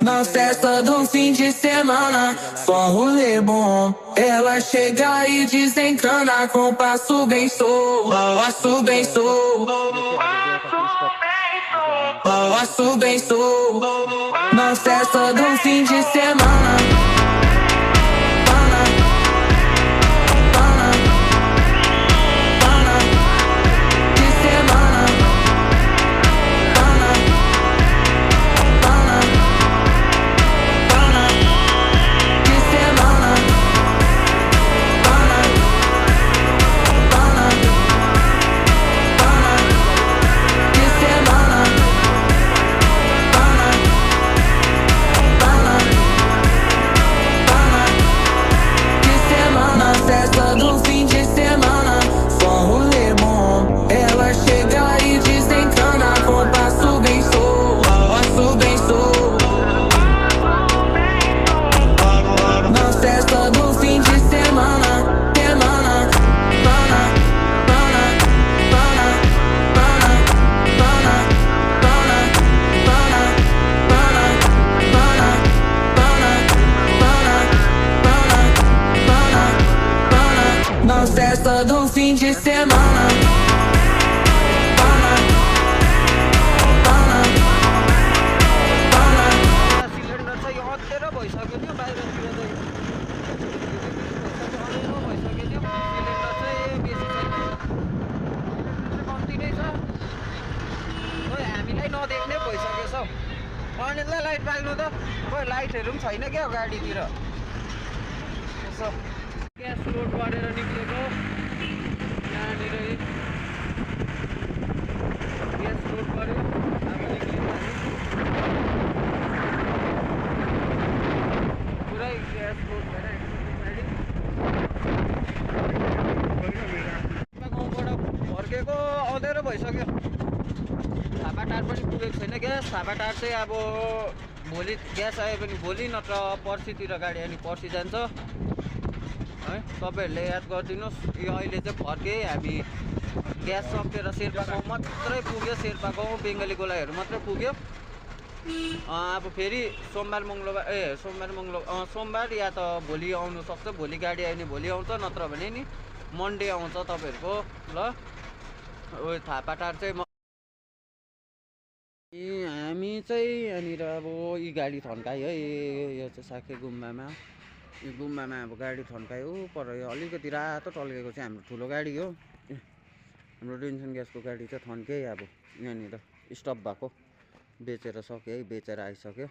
Na festa do fim de semana, só rolê bom. Ela chega e desencana com passo bem solto, passo bem solto, passo bem solto. Na festa do fim de semana. Na festa do fim de semana. Cylinder चाहिँ यो अँध्यारो भइसक्यो नि बाहिरतिर चाहिँ अँध्यारो भइसक्यो नि सिलिन्डर चाहिँ बेसी छैन कम्ती नै छ खोइ हामीलाई नदेख्ने भइसक्यो छ अनिललाई लाइट बाल्नु त खोइ लाइटहरू पनि छैन क्या गाडीतिर यसो ग्यास लोड गरेर निक्लेको यहाँनिर ग्यास लोड गर्यो अब निक्ल्यौँ हामी पुरै ग्यास लोड भएर गाउँबाट फर्केको अँध्यारो भइसक्यो थापाटार पनि पुगेको छैन ग्यास थापाटार चाहिँ अब भोलि ग्यास आयो भने भोलि नत्र पर्सितिर गाडी अनि पर्सि जान्छ है तपाईहरुले याद गरिदिनुस् यो अहिले चाहिँ फर्के हामी ग्यास सकेर शेर्पा गाउँ मात्रै पुग्यो शेर्पा गाउँ बेङ्गली गोलाइहरू मात्रै पुग्यो अब फेरि सोमबार सोमबार या त भोलि आउनु सक्छ भोलि गाडी आयो भने भोलि आउँछ नत्र भने नि मन्डे आउँछ तपाईहरुको ल ओ थापाटार चाहिँ हामी चाहिँ यहाँनिर अब यी गाडी थन्कायो है यो चाहिँ साखे गुम्बामा यो गुम्बामा अब गाडी थन्कायो पर यो अलिकति रातो टल्केको चाहिँ हाम्रो ठुलो गाडी हो हाम्रो डेन्सन ग्यासको गाडी चाहिँ थन्के अब यहाँनिर स्टप भएको बेचेर सक्यो है बेचेर आइसक्यो